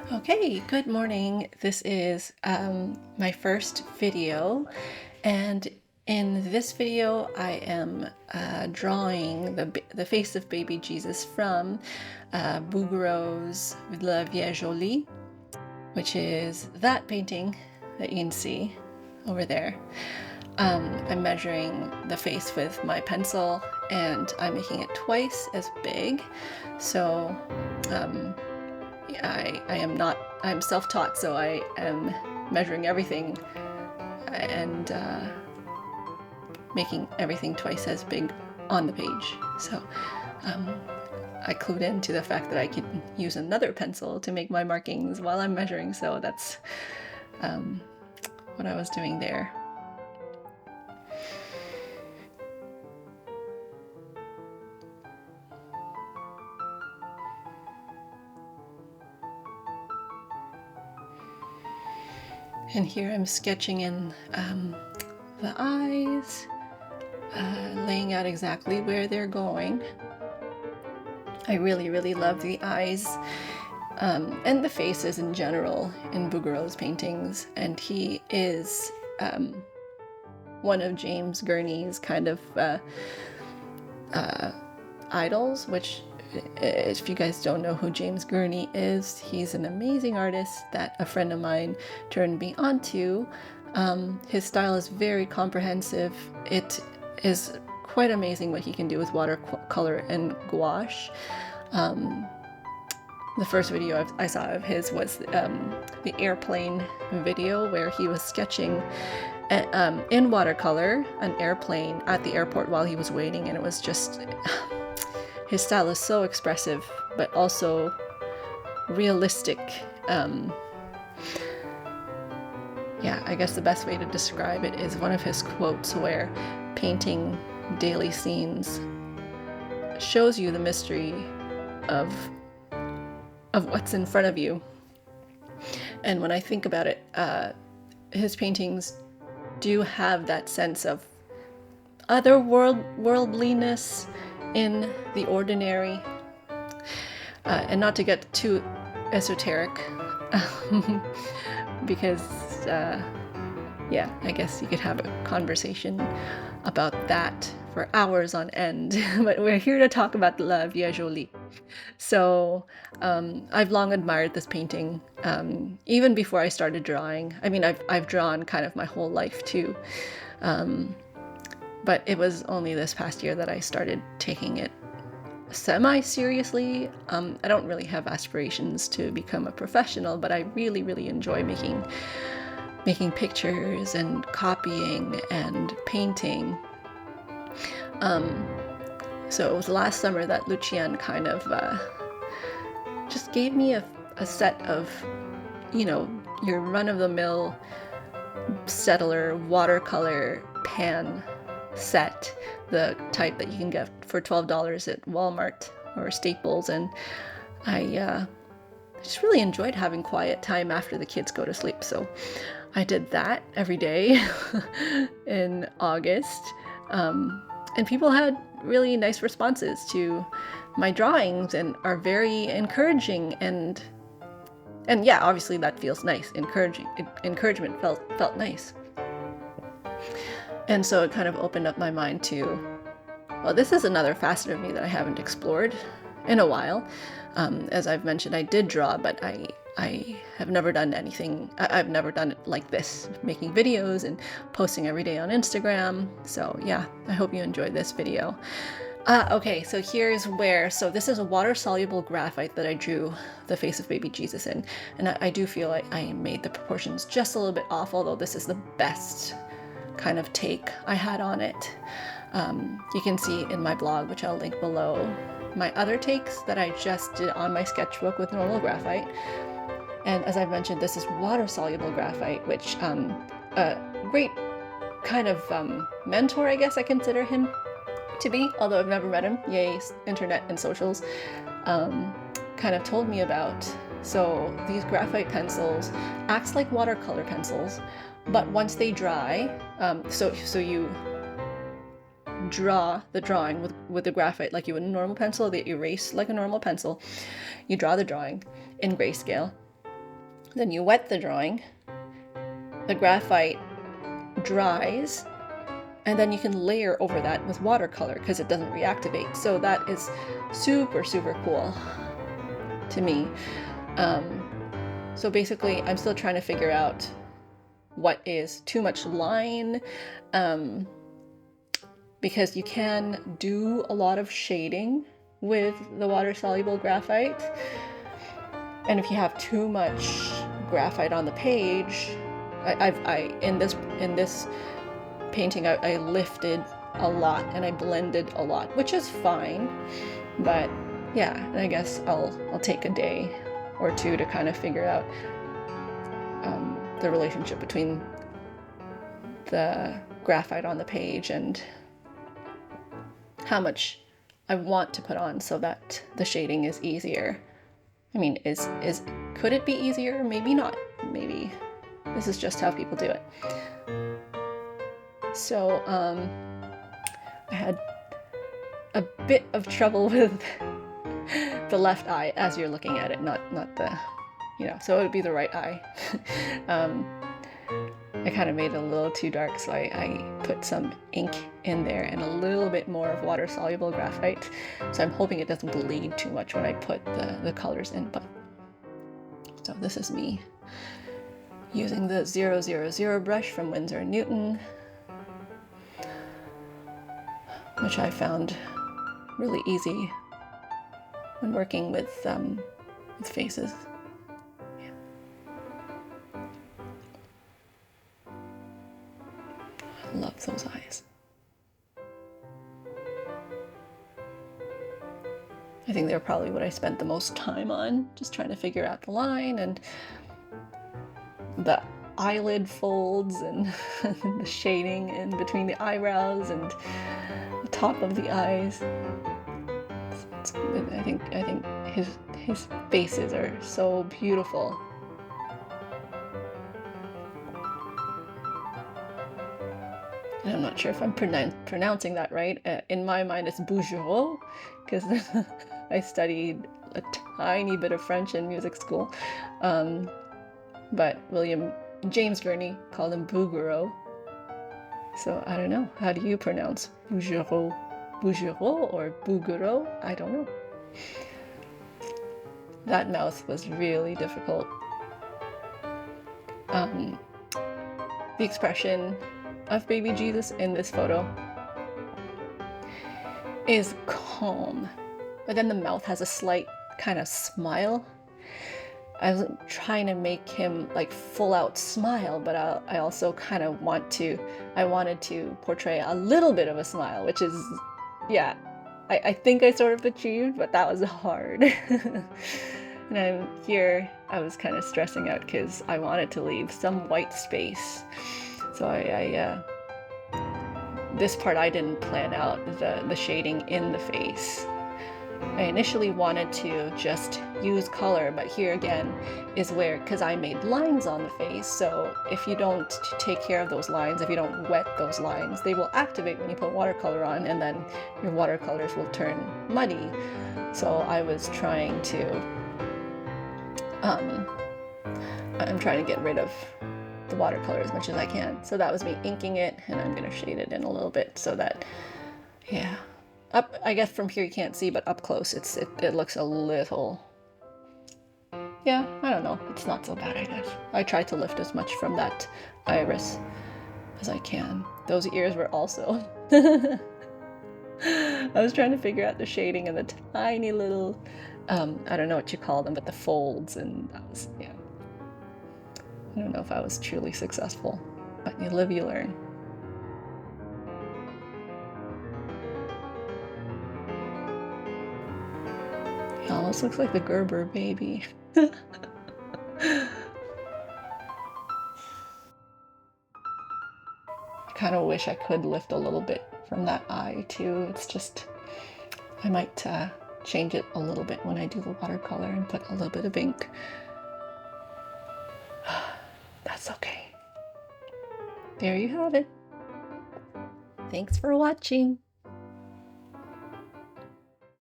Okay, good morning. This is my first video, and in this video I am drawing the face of baby Jesus from Bouguereau's La Vierge, which is that painting that you can see over there. I'm measuring the face with my pencil and I'm making it twice as big, so I'm self-taught, so I am measuring everything and making everything twice as big on the page. So I clued into the fact that I could use another pencil to make my markings while I'm measuring, so that's what I was doing there. And here I'm sketching in the eyes, laying out exactly where they're going. I really love the eyes and the faces in general in Bouguereau's paintings, and he is one of James Gurney's kind of idols, which, if you guys don't know who James Gurney is, he's an amazing artist that a friend of mine turned me onto. His style is very comprehensive. It is quite amazing what he can do with watercolor and gouache. The first video I saw of his was the airplane video, where he was sketching in watercolor an airplane at the airport while he was waiting, and it was just... His style is so expressive, but also realistic. Yeah, I guess the best way to describe it is one of his quotes where painting daily scenes shows you the mystery of what's in front of you. And when I think about it, his paintings do have that sense of otherworldliness in the ordinary, and not to get too esoteric, because yeah, I guess you could have a conversation about that for hours on end, but we're here to talk about La Vierge. So I've long admired this painting, even before I started drawing. I mean, I've drawn kind of my whole life too. But it was only this past year that I started taking it semi-seriously. I don't really have aspirations to become a professional, but I really enjoy making pictures and copying and painting. So it was last summer that Lucian kind of just gave me a set of, you know, your run-of-the-mill settler watercolor pan set, the type that you can get for $12 at Walmart or Staples, and I just really enjoyed having quiet time after the kids go to sleep, so I did that every day in August, and people had really nice responses to my drawings and are very encouraging, and yeah, obviously that feels nice. Encouragement felt nice. And so it kind of opened up my mind to, well, this is another facet of me that I haven't explored in a while. As I've mentioned, I did draw, but I have never done anything. I've never done it like this, making videos and posting every day on Instagram. So yeah, I hope you enjoyed this video. Okay, so here's where, so this is a water-soluble graphite that I drew the face of baby Jesus in. And I do feel like I made the proportions just a little bit off, although this is the best kind of take I had on it. You can see in my blog, which I'll link below, my other takes that I just did on my sketchbook with normal graphite. And as I've mentioned, this is water-soluble graphite, which a great kind of mentor, I guess I consider him to be, although I've never met him, yay internet and socials, kind of told me about. So these graphite pencils acts like watercolor pencils, but once they dry, so you draw the drawing with the graphite like you would a normal pencil, they erase like a normal pencil. You draw the drawing in grayscale, Then you wet the drawing, the graphite dries, and then you can layer over that with watercolor because it doesn't reactivate. So that is super, super cool to me. So basically, I'm still trying to figure out what is too much line, because you can do a lot of shading with the water-soluble graphite. And if you have too much graphite on the page, in this painting, I lifted a lot and I blended a lot, which is fine. But yeah, I guess I'll take a day or two to kind of figure out the relationship between the graphite on the page and how much I want to put on so that the shading is easier. I mean, could it be easier? Maybe not. Maybe this is just how people do it. So I had a bit of trouble with the left eye as you're looking at it, not the, so it would be the right eye. I kind of made it a little too dark, so I put some ink in there and a little bit more of water-soluble graphite. So I'm hoping it doesn't bleed too much when I put the colors in. But so this is me using the 000 brush from Winsor & Newton, which I found really easy when working with faces. Yeah. I love those eyes. I think they're probably what I spent the most time on, just trying to figure out the line and the eyelid folds and the shading in between the eyebrows and the top of the eyes. I think his faces are so beautiful. And I'm not sure if I'm pronouncing that right. In my mind, it's Bouguereau, because I studied a tiny bit of French in music school. But James Gurney called him Bouguereau. So I don't know. How do you pronounce Bouguereau? Bouguereau or Bouguereau? I don't know. That mouth was really difficult. The expression of baby Jesus in this photo is calm, but then the mouth has a slight kind of smile. I wasn't trying to make him like full out smile, but I also kind of I wanted to portray a little bit of a smile, which is, yeah, I think I sort of achieved, but that was hard. And I was kind of stressing out because I wanted to leave some white space. So this part I didn't plan out, the shading in the face. I initially wanted to just use color, but here again is where, because I made lines on the face, so if you don't take care of those lines, if you don't wet those lines, they will activate when you put watercolor on, and then your watercolors will turn muddy. So I was trying to, I'm trying to get rid of the watercolor as much as I can. So that was me inking it, and I'm gonna shade it in a little bit so that, yeah. I guess from here you can't see, but up close it looks a little, yeah, I don't know, it's not so bad, I guess. I tried to lift as much from that iris as I can. Those ears were also, I was trying to figure out the shading and the tiny little, I don't know what you call them, but the folds, and that was, yeah. I don't know if I was truly successful, but you live, you learn. It almost looks like the Gerber baby. I kind of wish I could lift a little bit from that eye too. It's just, I might change it a little bit when I do the watercolor and put a little bit of ink. That's okay. There you have it. Thanks for watching.